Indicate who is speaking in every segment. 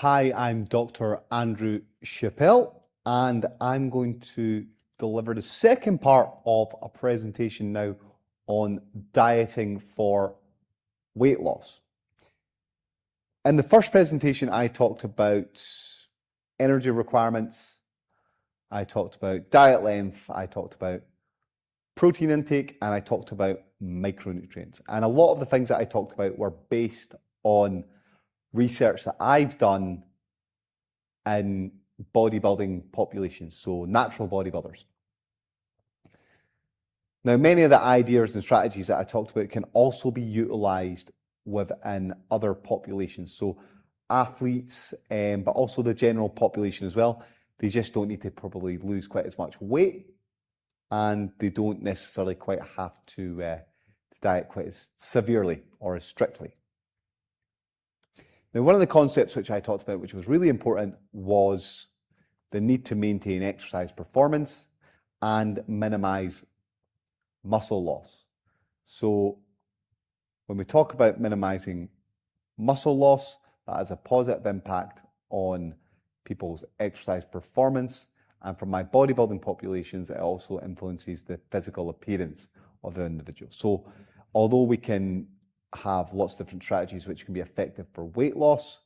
Speaker 1: Hi, I'm Dr. Andrew Chappell, and I'm going to deliver the second part of a presentation now on dieting for weight loss. In the first presentation, I talked about energy requirements, I talked about diet length, I talked about protein intake, and I talked about micronutrients. And a lot of the things that I talked about were based on research that I've done in bodybuilding populations, so natural bodybuilders. Now, many of the ideas and strategies that I talked about can also be utilized within other populations, so athletes, but also the general population as well. They just don't need to probably lose quite as much weight, and they don't necessarily quite have to diet quite as severely or as strictly. Now, one of the concepts which I talked about, which was really important, was the need to maintain exercise performance and minimize muscle loss. So when we talk about minimizing muscle loss, that has a positive impact on people's exercise performance. And for my bodybuilding populations, it also influences the physical appearance of the individual. So although we can have lots of different strategies which can be effective for weight loss,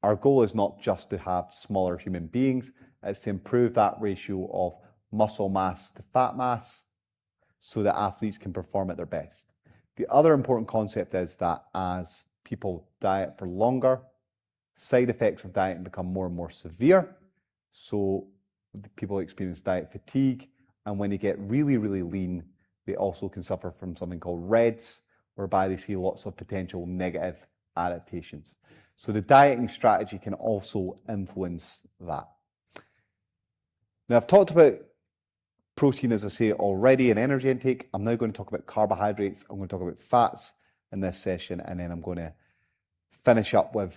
Speaker 1: our goal is not just to have smaller human beings, it's to improve that ratio of muscle mass to fat mass so that athletes can perform at their best. The other important concept is that as people diet for longer, side effects of dieting become more and more severe. So people experience diet fatigue, and when they get really, really lean, they also can suffer from something called REDS, whereby they see lots of potential negative adaptations. So the dieting strategy can also influence that. Now, I've talked about protein, as I say, already, and energy intake. I'm now going to talk about carbohydrates. I'm going to talk about fats in this session, and then I'm going to finish up with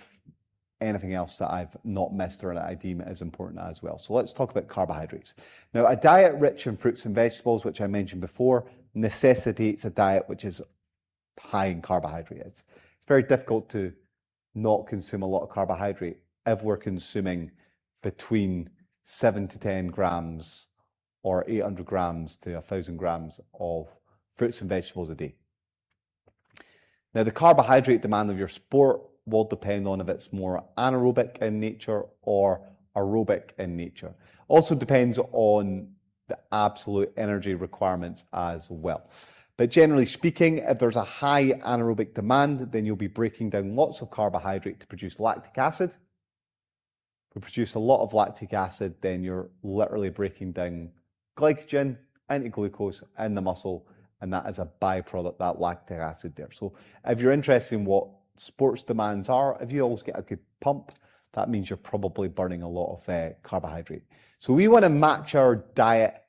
Speaker 1: anything else that I've not missed or that I deem as important as well. So let's talk about carbohydrates. Now, a diet rich in fruits and vegetables, which I mentioned before, necessitates a diet which is high in carbohydrates. It's very difficult to not consume a lot of carbohydrate if we're consuming between 7 to 10 grams or 800 grams to 1,000 grams of fruits and vegetables a day. Now, the carbohydrate demand of your sport will depend on if it's more anaerobic in nature or aerobic in nature. Also depends on the absolute energy requirements as well. But generally speaking, if there's a high anaerobic demand, then you'll be breaking down lots of carbohydrate to produce lactic acid. If we produce a lot of lactic acid, then you're literally breaking down glycogen into glucose in the muscle, and that is a byproduct, that lactic acid there. So if you're interested in what sports demands are, if you always get a good pump, that means you're probably burning a lot of carbohydrate. So we want to match our diet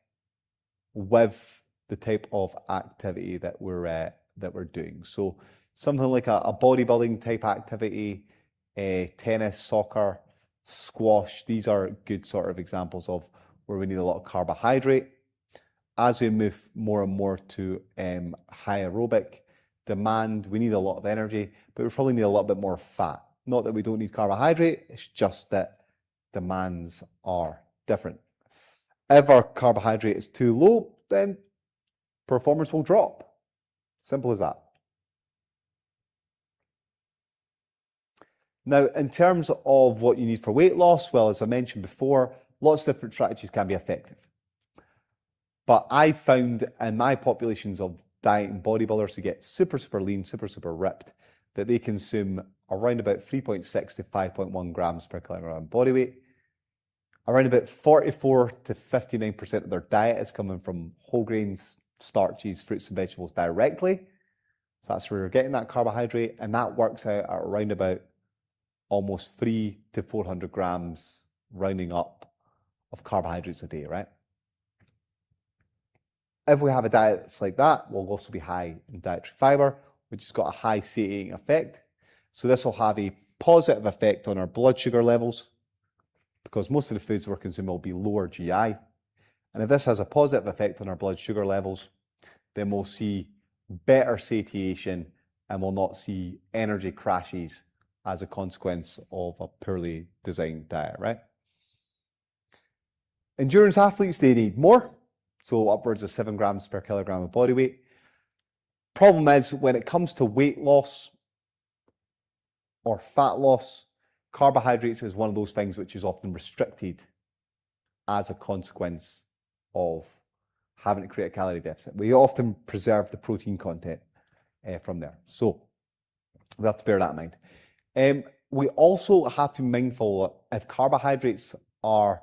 Speaker 1: with the type of activity that we're doing. So something like a bodybuilding type activity, tennis, soccer, squash, these are good sort of examples of where we need a lot of carbohydrate. As we move more and more to high aerobic demand, we need a lot of energy, but we probably need a little bit more fat. Not that we don't need carbohydrate, it's just that demands are different. If our carbohydrate is too low, then performance will drop. Simple as that. Now, in terms of what you need for weight loss, well, as I mentioned before, lots of different strategies can be effective. But I found in my populations of diet and bodybuilders who get super, super lean, super, super ripped, that they consume around about 3.6 to 5.1 grams per kilogram body weight. Around about 44 to 59% of their diet is coming from whole grains, starches, fruits and vegetables directly. So that's where you're getting that carbohydrate, and that works out at around about almost 300 to 400 grams, rounding up, of carbohydrates a day, right? If we have a diet that's like that, we'll also be high in dietary fiber, which has got a high satiating effect. So this will have a positive effect on our blood sugar levels, because most of the foods we're consuming will be lower GI. And if this has a positive effect on our blood sugar levels, then we'll see better satiation and we'll not see energy crashes as a consequence of a poorly designed diet, right? Endurance athletes, they need more, so upwards of 7 grams per kilogram of body weight. Problem is, when it comes to weight loss or fat loss, carbohydrates is one of those things which is often restricted as a consequence of having to create a calorie deficit. We often preserve the protein content from there. So we have to bear that in mind. We also have to be mindful that if carbohydrates are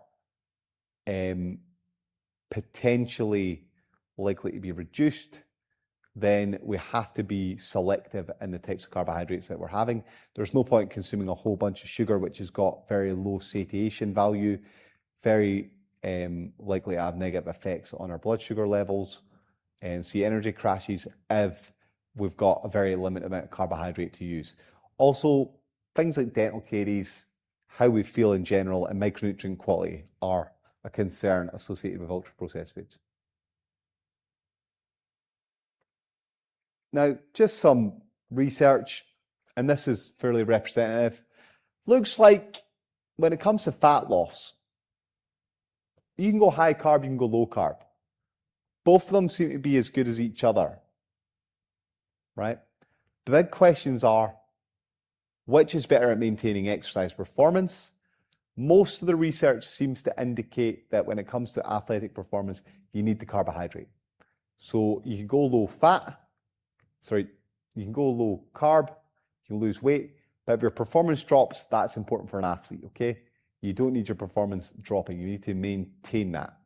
Speaker 1: potentially likely to be reduced, then we have to be selective in the types of carbohydrates that we're having. There's no point consuming a whole bunch of sugar, which has got very low satiation value, very likely to have negative effects on our blood sugar levels, and see energy crashes if we've got a very limited amount of carbohydrate to use. Also, things like dental caries, how we feel in general, and micronutrient quality are a concern associated with ultra-processed foods. Now, just some research, and this is fairly representative. Looks like when it comes to fat loss, you can go high carb, you can go low carb. Both of them seem to be as good as each other, right? The big questions are, which is better at maintaining exercise performance? Most of the research seems to indicate that when it comes to athletic performance, you need the carbohydrate. So you can go low carb, you can lose weight, but if your performance drops, that's important for an athlete, okay? You don't need your performance dropping, you need to maintain that.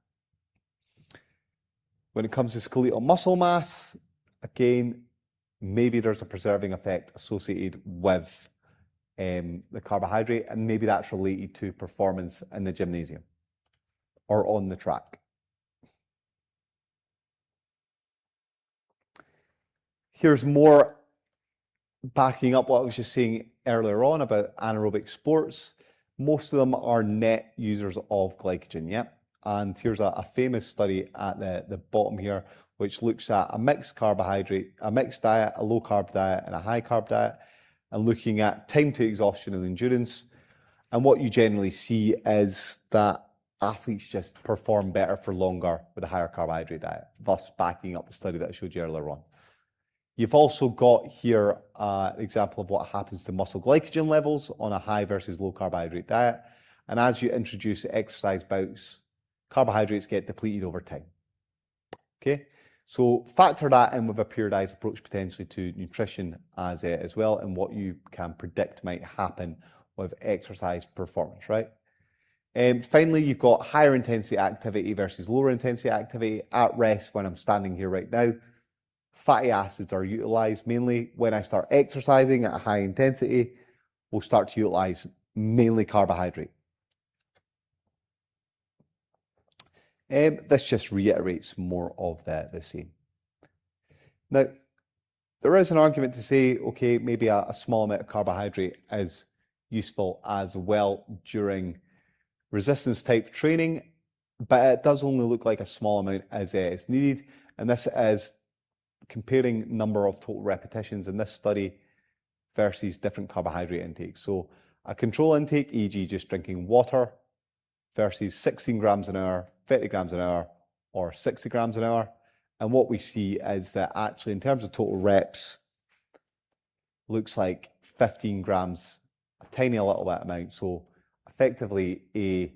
Speaker 1: When it comes to skeletal muscle mass, again, maybe there's a preserving effect associated with the carbohydrate, and maybe that's related to performance in the gymnasium or on the track. Here's more backing up what I was just saying earlier on about anaerobic sports. Most of them are net users of glycogen, yeah? And here's a famous study at the bottom here, which looks at a mixed diet, a low carb diet, and a high carb diet, and looking at time to exhaustion and endurance. And what you generally see is that athletes just perform better for longer with a higher carbohydrate diet, thus backing up the study that I showed you earlier on. You've also got here an example of what happens to muscle glycogen levels on a high versus low carbohydrate diet. And as you introduce exercise bouts, carbohydrates get depleted over time. Okay, so factor that in with a periodized approach potentially to nutrition as well, and what you can predict might happen with exercise performance, right? Finally, you've got higher intensity activity versus lower intensity activity. At rest, when I'm standing here right now, fatty acids are utilized mainly. When I start exercising at a high intensity, we'll start to utilize mainly carbohydrate. This just reiterates more of the same. Now, there is an argument to say, okay, maybe a small amount of carbohydrate is useful as well during resistance type training, but it does only look like a small amount is needed. And this is comparing number of total repetitions in this study versus different carbohydrate intakes. So a control intake, e.g. just drinking water, versus 16 grams an hour, 30 grams an hour, or 60 grams an hour. And what we see is that actually in terms of total reps, looks like 15 grams, a tiny little bit amount. So effectively a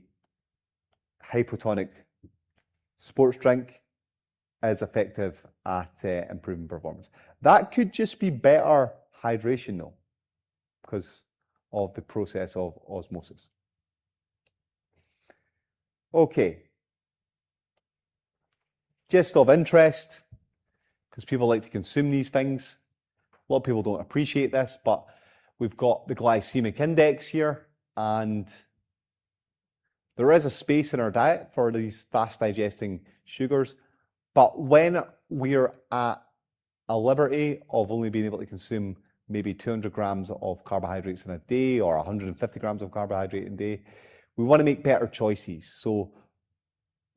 Speaker 1: hypotonic sports drink is effective at improving performance. That could just be better hydration though, because of the process of osmosis. Okay, just of interest, because people like to consume these things. A lot of people don't appreciate this, but we've got the glycemic index here, and there is a space in our diet for these fast digesting sugars. But when we're at a liberty of only being able to consume maybe 200 grams of carbohydrates in a day or 150 grams of carbohydrate in a day, we want to make better choices. So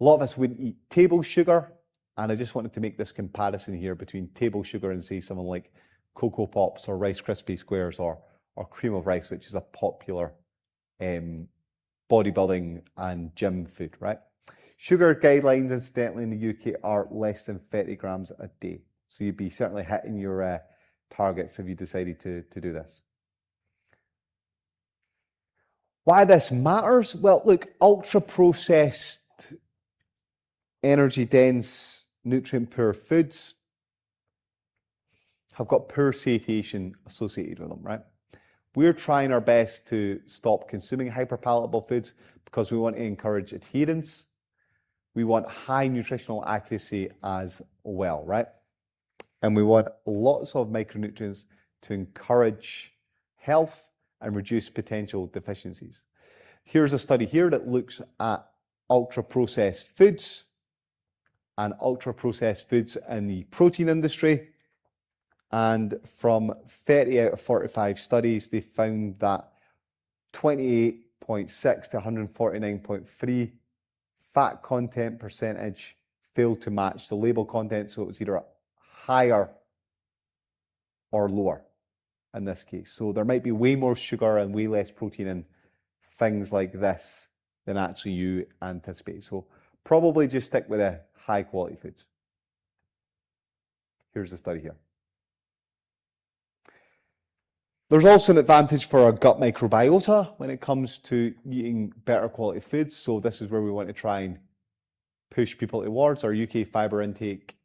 Speaker 1: a lot of us wouldn't eat table sugar, and I just wanted to make this comparison here between table sugar and say something like Cocoa Pops or Rice Krispie Squares or or cream of rice, which is a popular bodybuilding and gym food, right? Sugar guidelines, incidentally, in the UK are less than 30 grams a day. So you'd be certainly hitting your targets if you decided to do this. Why this matters? Well, look, ultra-processed, energy-dense, nutrient-poor foods have got poor satiation associated with them, right? We're trying our best to stop consuming hyperpalatable foods because we want to encourage adherence. We want high nutritional accuracy as well, right? And we want lots of micronutrients to encourage health and reduce potential deficiencies. Here's a study here that looks at ultra-processed foods and ultra-processed foods in the protein industry. And from 30 out of 45 studies, they found that 28.6 to 149.3 fat content percentage failed to match the label content. So it was either higher or lower in this case. So there might be way more sugar and way less protein in things like this than actually you anticipate. So probably just stick with the high quality foods. Here's the study here. There's also an advantage for our gut microbiota when it comes to eating better quality foods. So this is where we want to try and push people towards. Our UK fibre intake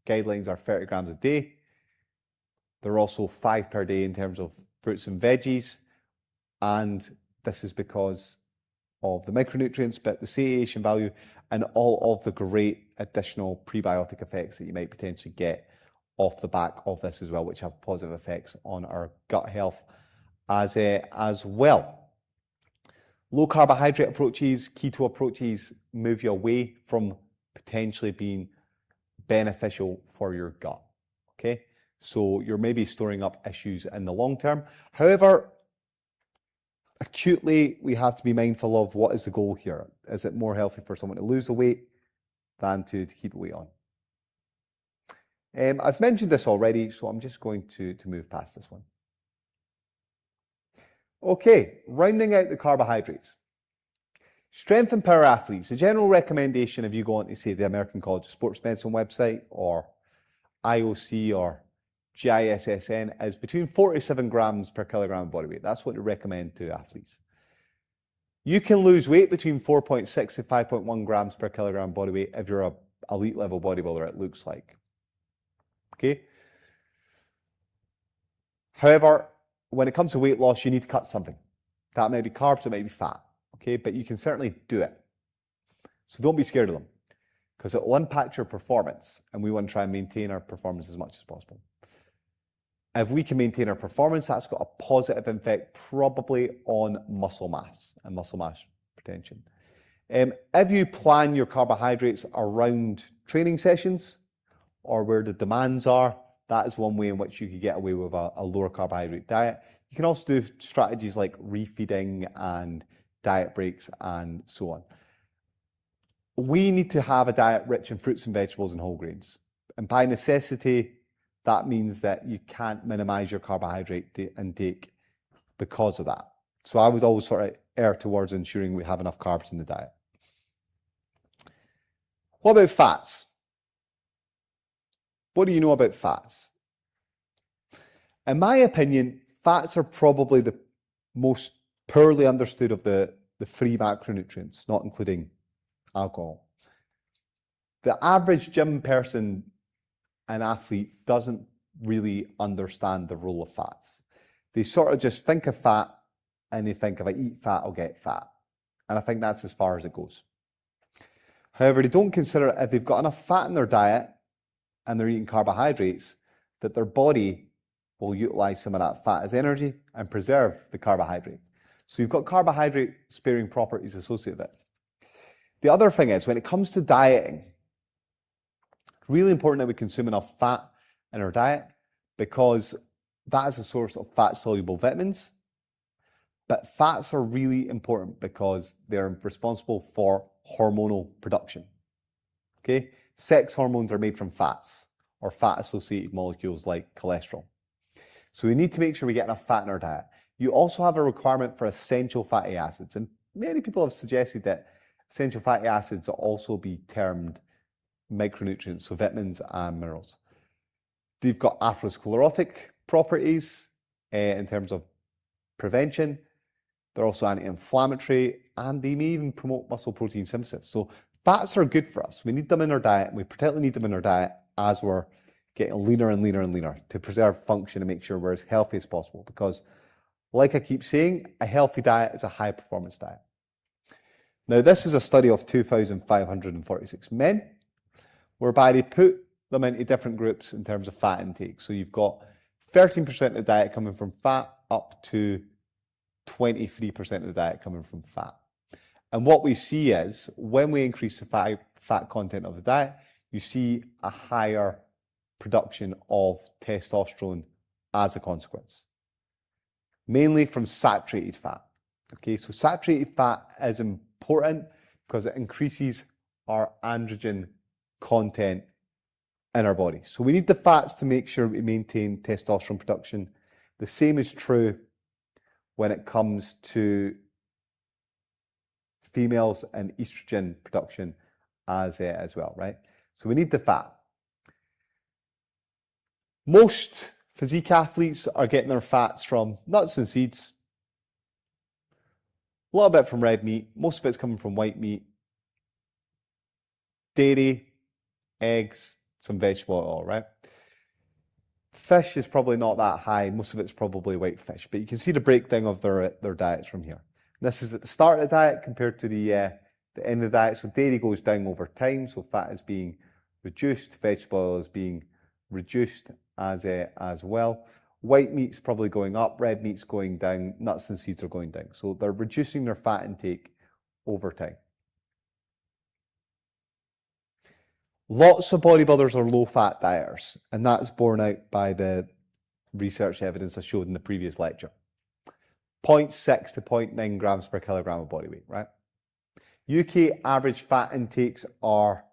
Speaker 1: guidelines are 30 grams a day. They're also 5 per day in terms of fruits and veggies. And this is because of the micronutrients, but the satiation value and all of the great additional prebiotic effects that you might potentially get off the back of this as well, which have positive effects on our gut health as well. Low carbohydrate approaches, keto approaches move you away from potentially being beneficial for your gut, okay? So you're maybe storing up issues in the long term. However, acutely, we have to be mindful of what is the goal here. Is it more healthy for someone to lose the weight than to keep the weight on? I've mentioned this already, so I'm just going to move past this one. Okay, rounding out the carbohydrates. Strength and power athletes. The general recommendation, if you go on to, say, the American College of Sports Medicine website or IOC or GISSN, is between 47 grams per kilogram of body weight. That's what they recommend to athletes. You can lose weight between 4.6 to 5.1 grams per kilogram body weight if you're an elite level bodybuilder, it looks like. Okay. However, when it comes to weight loss, you need to cut something. That may be carbs, it may be fat. Okay, but you can certainly do it. So don't be scared of them, because it will impact your performance, and we want to try and maintain our performance as much as possible. If we can maintain our performance, that's got a positive effect probably on muscle mass and muscle mass retention. If you plan your carbohydrates around training sessions, or where the demands are, that is one way in which you could get away with a lower carbohydrate diet. You can also do strategies like refeeding and diet breaks and so on. We need to have a diet rich in fruits and vegetables and whole grains. And by necessity, that means that you can't minimize your carbohydrate intake because of that. So I would always sort of err towards ensuring we have enough carbs in the diet. What about fats? What do you know about fats? In my opinion, fats are probably the most poorly understood of the free macronutrients, not including alcohol. The average gym person and athlete doesn't really understand the role of fats. They sort of just think of fat and they think if I eat fat, I'll get fat. And I think that's as far as it goes. However, they don't consider if they've got enough fat in their diet and they're eating carbohydrates, that their body will utilize some of that fat as energy and preserve the carbohydrate. So you've got carbohydrate sparing properties associated with it. The other thing is, when it comes to dieting, it's really important that we consume enough fat in our diet, because that is a source of fat-soluble vitamins. But fats are really important because they're responsible for hormonal production. Okay? Sex hormones are made from fats or fat-associated molecules like cholesterol. So we need to make sure we get enough fat in our diet. You also have a requirement for essential fatty acids. And many people have suggested that essential fatty acids will also be termed micronutrients, so vitamins and minerals. They've got atherosclerotic properties in terms of prevention. They're also anti-inflammatory, and they may even promote muscle protein synthesis. So fats are good for us. We need them in our diet, and we particularly need them in our diet as we're getting leaner and leaner and leaner to preserve function and make sure we're as healthy as possible. Because, like I keep saying, a healthy diet is a high-performance diet. Now, this is a study of 2,546 men, whereby they put them into different groups in terms of fat intake. So you've got 13% of the diet coming from fat up to 23% of the diet coming from fat. And what we see is when we increase the fat content of the diet, you see a higher production of testosterone as a consequence, mainly from saturated fat. Okay, so saturated fat is important because it increases our androgen content in our body. So we need the fats to make sure we maintain testosterone production. The same is true when it comes to females and estrogen production as well, right? So we need the fat. Most physique athletes are getting their fats from nuts and seeds, a little bit from red meat, most of it's coming from white meat, dairy, eggs, some vegetable oil, right? Fish is probably not that high. Most of it's probably white fish, but you can see the breakdown of their diets from here. This is at the start of the diet compared to the end of the diet. So dairy goes down over time, so fat is being reduced, vegetable oil is being reduced as well. White meat's probably going up, red meat's going down, nuts and seeds are going down. So they're reducing their fat intake over time. Lots of bodybuilders are low-fat dieters, and that's borne out by the research evidence I showed in the previous lecture. 0.6 to 0.9 grams per kilogram of body weight, right? UK average fat intakes are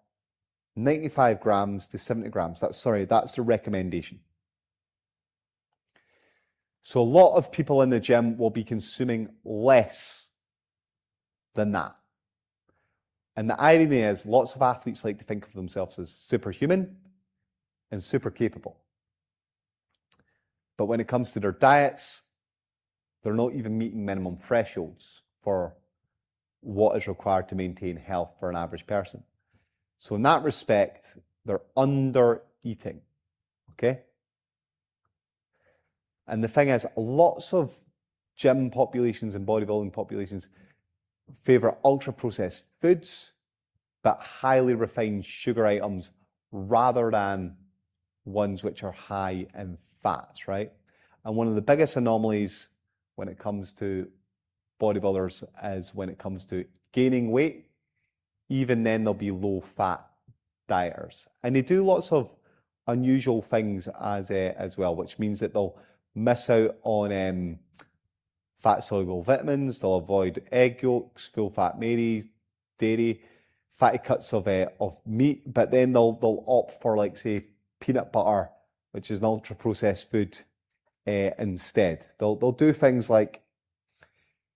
Speaker 1: 95 grams to 70 grams. That's the recommendation. So a lot of people in the gym will be consuming less than that. And the irony is, lots of athletes like to think of themselves as superhuman and super capable. But when it comes to their diets, they're not even meeting minimum thresholds for what is required to maintain health for an average person. So in that respect, they're under eating, okay? And the thing is, lots of gym populations and bodybuilding populations favor ultra-processed foods, but highly refined sugar items rather than ones which are high in fats, right? And one of the biggest anomalies when it comes to bodybuilders is when it comes to gaining weight. Even then, they'll be low-fat dieters. And they do lots of unusual things as well, which means that they'll miss out on fat-soluble vitamins, they'll avoid egg yolks, full-fat dairy, fatty cuts of meat, but then they'll opt for, like, say, peanut butter, which is an ultra-processed food, instead. They'll do things like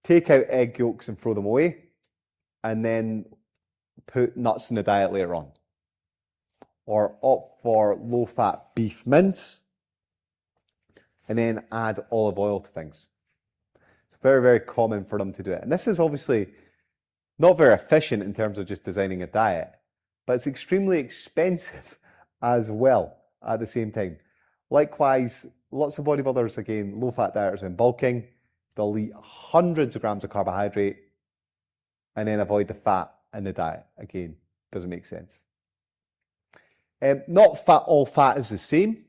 Speaker 1: take out egg yolks and throw them away, and then put nuts in the diet later on. Or opt for low-fat beef mince, and then add olive oil to things. It's very, very common for them to do it. And this is obviously not very efficient in terms of just designing a diet, but it's extremely expensive as well at the same time. Likewise, lots of bodybuilders, again, low-fat dieters when bulking, they'll eat hundreds of grams of carbohydrate and then avoid the fat in the diet. Again, doesn't make sense. Not all fat is the same,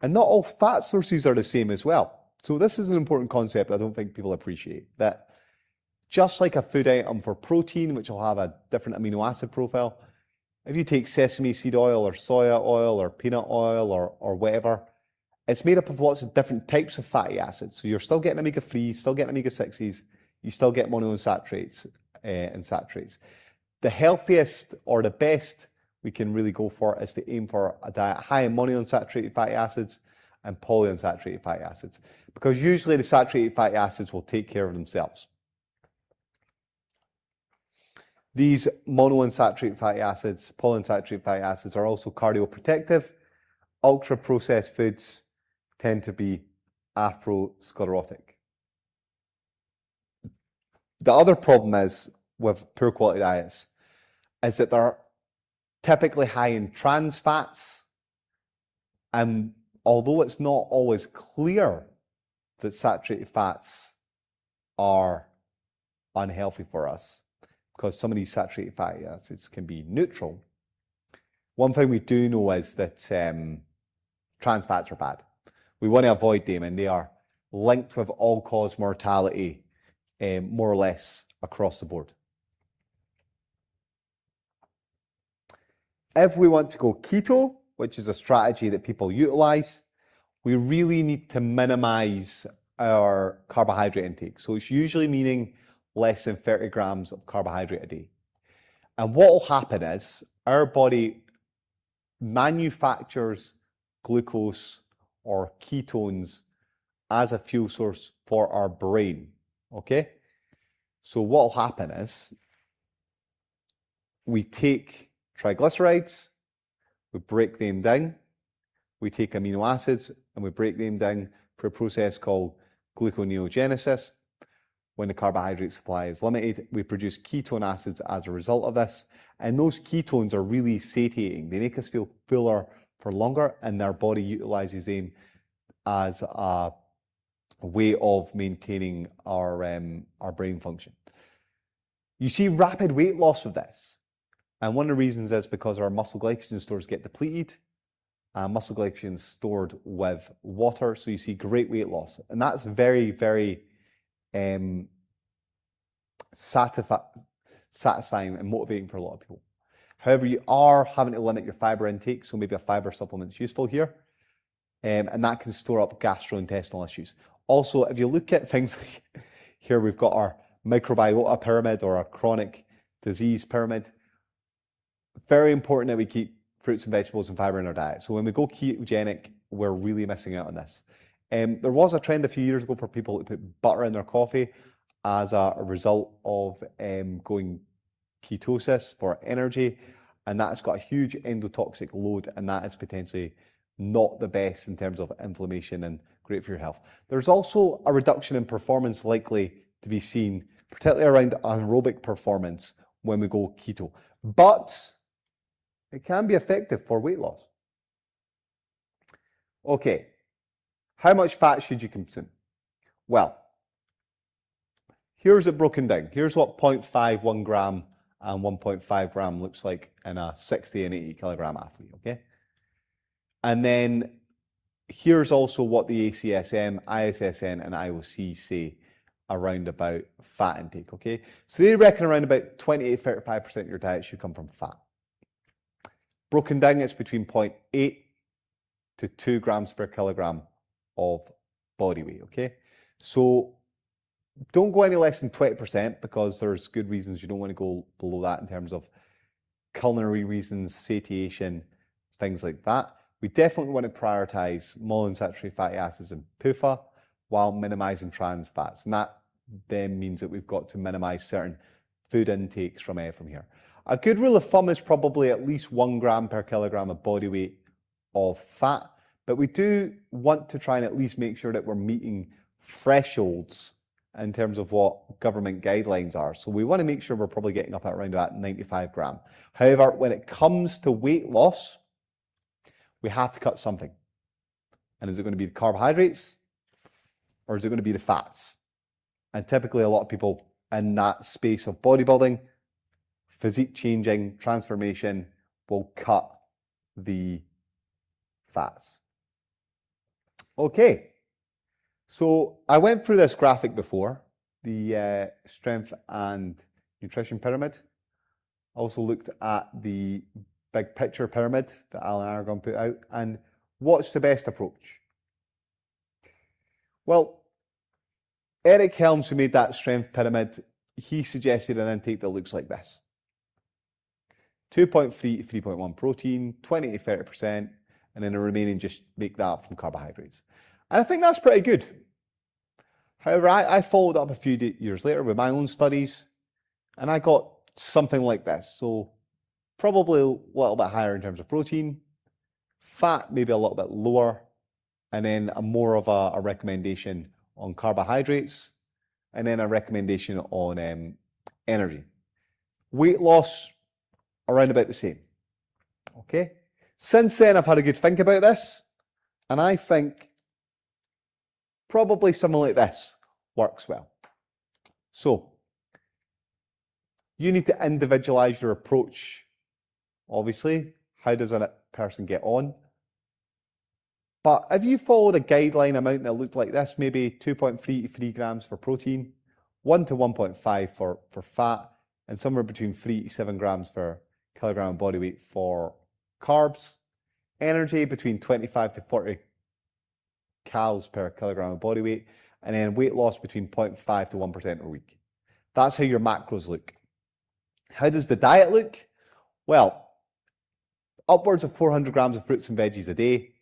Speaker 1: and not all fat sources are the same as well. So this is an important concept I don't think people appreciate, that just like a food item for protein, which will have a different amino acid profile, if you take sesame seed oil or soya oil or peanut oil or whatever, it's made up of lots of different types of fatty acids. So you're still getting omega-3s, still getting omega-6s, you still get monounsaturates and saturates. The healthiest or the best we can really go for is to aim for a diet high in monounsaturated fatty acids and polyunsaturated fatty acids, because usually the saturated fatty acids will take care of themselves. These monounsaturated fatty acids, polyunsaturated fatty acids, are also cardioprotective. Ultra-processed foods tend to be atherosclerotic. The other problem is with poor quality diets is that they're typically high in trans fats, and although it's not always clear that saturated fats are unhealthy for us, because some of these saturated fatty acids can be neutral, one thing we do know is that trans fats are bad. We want to avoid them, and they are linked with all-cause mortality more or less across the board. If we want to go keto, which is a strategy that people utilize, we really need to minimize our carbohydrate intake. So it's usually meaning less than 30 grams of carbohydrate a day. And what will happen is our body manufactures glucose or ketones as a fuel source for our brain. Okay? So what will happen is we take triglycerides, we break them down, we take amino acids and we break them down for a process called gluconeogenesis. When the carbohydrate supply is limited, we produce ketone acids as a result of this. And those ketones are really satiating. They make us feel fuller for longer, and our body utilizes them as a way of maintaining our brain function. You see rapid weight loss with this. And one of the reasons is because our muscle glycogen stores get depleted. Muscle glycogen is stored with water, so you see great weight loss. And that's very, very satisfying and motivating for a lot of people. However, you are having to limit your fiber intake, so maybe a fiber supplement is useful here, and that can store up gastrointestinal issues. Also, if you look at things like here, we've got our microbiota pyramid or a chronic disease pyramid. Very important that we keep fruits and vegetables and fiber in our diet. So when we go ketogenic, we're really missing out on this. There was a trend a few years ago for people to put butter in their coffee as a result of going ketosis for energy, and that's got a huge endotoxic load, and that is potentially not the best in terms of inflammation and great for your health. There's also a reduction in performance likely to be seen, particularly around anaerobic performance when we go keto, but it can be effective for weight loss. Okay, how much fat should you consume? Well, here's it broken down. Here's what 0.51 gram and 1.5 gram looks like in a 60 and 80 kilogram athlete, okay? And then here's also what the ACSM, ISSN, and IOC say around about fat intake, okay? So they reckon around about 20 to 35% of your diet should come from fat. Broken down, it's between 0.8 to 2 grams per kilogram of body weight, okay? So don't go any less than 20% because there's good reasons you don't want to go below that in terms of culinary reasons, satiation, things like that. We definitely want to prioritize monounsaturated fatty acids and PUFA while minimizing trans fats. And that then means that we've got to minimize certain food intakes from here. A good rule of thumb is probably at least 1 gram per kilogram of body weight of fat, but we do want to try and at least make sure that we're meeting thresholds in terms of what government guidelines are. So we want to make sure we're probably getting up at around about 95 gram. However, when it comes to weight loss, we have to cut something. And is it going to be the carbohydrates or is it going to be the fats? And typically a lot of people in that space of bodybuilding, physique changing, transformation will cut the fats. Okay. So I went through this graphic before, the strength and nutrition pyramid. I also looked at the big picture pyramid that Alan Aragon put out. And what's the best approach? Well, Eric Helms, who made that strength pyramid, he suggested an intake that looks like this. 2.3 to 3.1 protein, 20 to 30% and then the remaining just make that up from carbohydrates. And I think that's pretty good. However, I followed up a few years later with my own studies, and I got something like this. So probably a little bit higher in terms of protein, fat maybe a little bit lower, and then more of a recommendation on carbohydrates, and then a recommendation on energy. Weight loss, around about the same. Okay? Since then, I've had a good think about this, and I think probably something like this works well. So, you need to individualize your approach. Obviously, how does a person get on? But if you followed a guideline amount that looked like this, maybe 2.3 to 3 grams for protein, 1 to 1.5 for fat, and somewhere between 3 to 7 grams per kilogram of body weight for carbs, energy between 25 to 40 calories per kilogram of body weight, and then weight loss between 0.5 to 1% a week. That's how your macros look. How does the diet look? Well, upwards of 400 grams of fruits and veggies a day,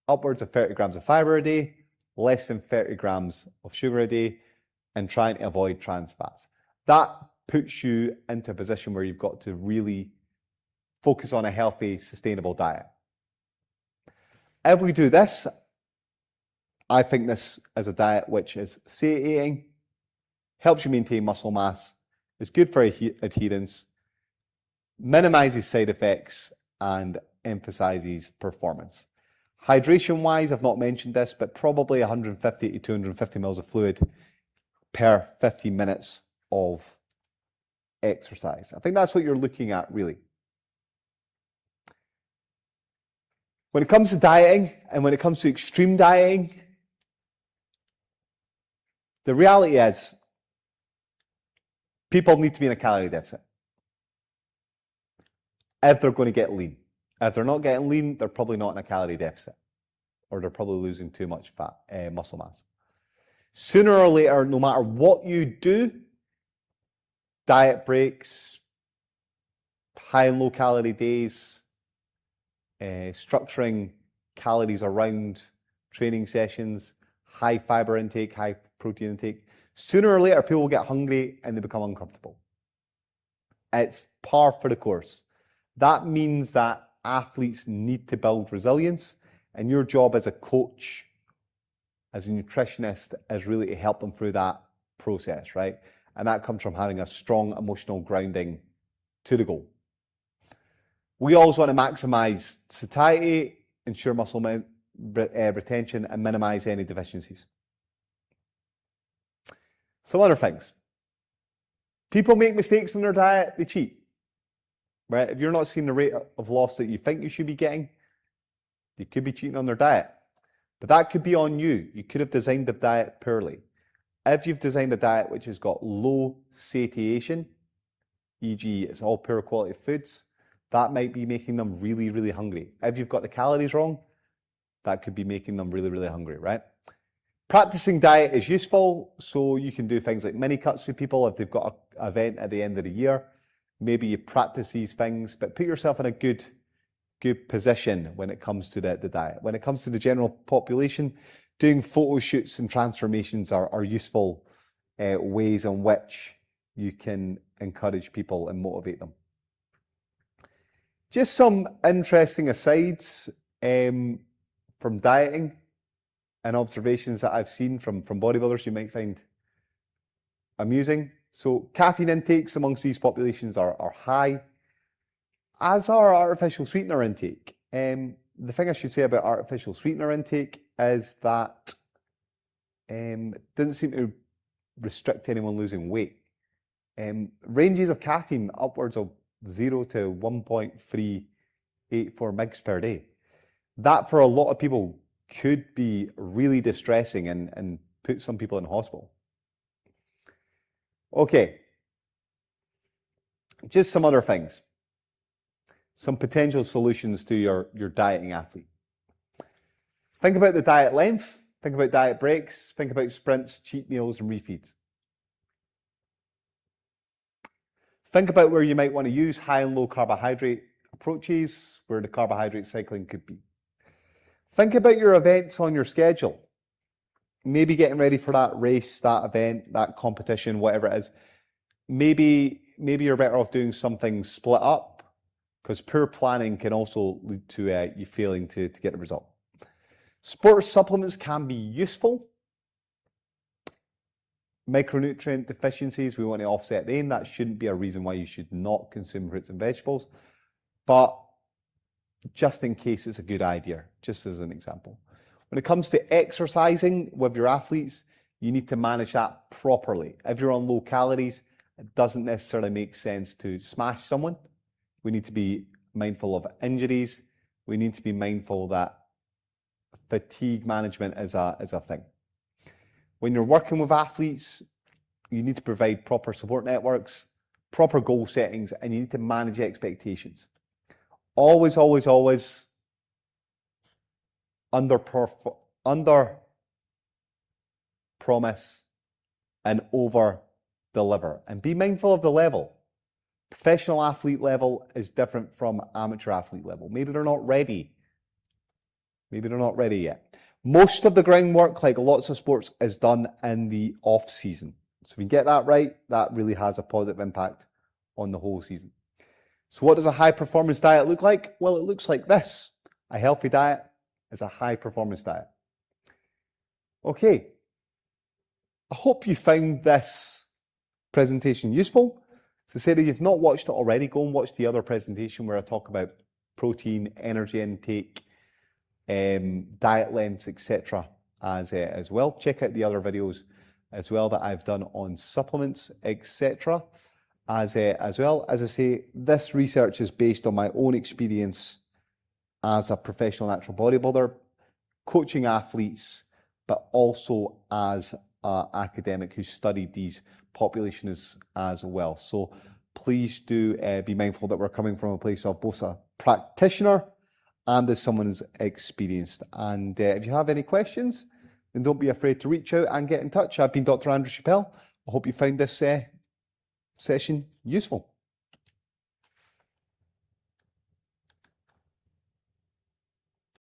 Speaker 1: upwards of 30 grams of fiber a day, less than 30 grams of sugar a day, and trying to avoid trans fats. That puts you into a position where you've got to really focus on a healthy, sustainable diet. If we do this, I think this is a diet which is satiating, helps you maintain muscle mass, is good for adherence, minimizes side effects, and emphasizes performance. Hydration-wise, I've not mentioned this, but probably 150 to 250 mils of fluid per 15 minutes of exercise. I think that's what you're looking at, really. When it comes to dieting, and when it comes to extreme dieting, the reality is people need to be in a calorie deficit if they're going to get lean. If they're not getting lean, they're probably not in a calorie deficit, or they're probably losing too much fat, muscle mass. Sooner or later, no matter what you do, diet breaks, high and low calorie days, structuring calories around training sessions, high fiber intake, high protein intake, sooner or later people will get hungry and they become uncomfortable. It's par for the course. That means that athletes need to build resilience, and your job as a coach, as a nutritionist, is really to help them through that process, right? And that comes from having a strong emotional grounding to the goal. We always want to maximize satiety, ensure muscle retention, and minimize any deficiencies. Some other things. People make mistakes in their diet, they cheat. Right? If you're not seeing the rate of loss that you think you should be getting, you could be cheating on their diet. But that could be on you. You could have designed the diet poorly. If you've designed a diet which has got low satiation, e.g. it's all poor quality foods, that might be making them really, really hungry. If you've got the calories wrong, that could be making them really, really hungry, right? Practicing diet is useful, so you can do things like mini cuts with people if they've got an event at the end of the year. Maybe you practice these things, but put yourself in a good position when it comes to the diet. When it comes to the general population, doing photo shoots and transformations are useful ways in which you can encourage people and motivate them. Just some interesting asides from dieting and observations that I've seen from bodybuilders you might find amusing. So caffeine intakes amongst these populations are high, as are artificial sweetener intake. The thing I should say about artificial sweetener intake is that it doesn't seem to restrict anyone losing weight. Ranges of caffeine upwards of 0 to 1.384 mg per day. That for a lot of people could be really distressing and put some people in hospital. Okay, just some other things. Some potential solutions to your dieting athlete. Think about the diet length, think about diet breaks, think about sprints, cheat meals, and refeeds. Think about where you might want to use high and low carbohydrate approaches, where the carbohydrate cycling could be. Think about your events on your schedule. Maybe getting ready for that race, that event, that competition, whatever it is. Maybe you're better off doing something split up, because poor planning can also lead to you failing to get the result. Sports supplements can be useful. Micronutrient deficiencies, we want to offset them. That shouldn't be a reason why you should not consume fruits and vegetables. But just in case, it's a good idea, just as an example. When it comes to exercising with your athletes, you need to manage that properly. If you're on low calories, it doesn't necessarily make sense to smash someone. We need to be mindful of injuries. We need to be mindful that fatigue management is a thing. When you're working with athletes, you need to provide proper support networks, proper goal settings, and you need to manage expectations. Always, always, always under promise and over deliver. And be mindful of the level. Professional athlete level is different from amateur athlete level. Maybe they're not ready. Maybe they're not ready yet. Most of the groundwork, like lots of sports, is done in the off season. So if we get that right, that really has a positive impact on the whole season. So what does a high performance diet look like? Well, it looks like this. A healthy diet is a high performance diet. Okay. I hope you found this presentation useful. So say that you've not watched it already, go and watch the other presentation where I talk about protein, energy intake, diet lengths, etc. as well. Check out the other videos as well that I've done on supplements, etc. as well. As I say, this research is based on my own experience as a professional natural bodybuilder, coaching athletes, but also as an academic who studied these populations as well. So please do be mindful that we're coming from a place of both a practitioner and as someone who's experienced. And if you have any questions, then don't be afraid to reach out and get in touch. I've been Dr. Andrew Chappell. I hope you found this session useful.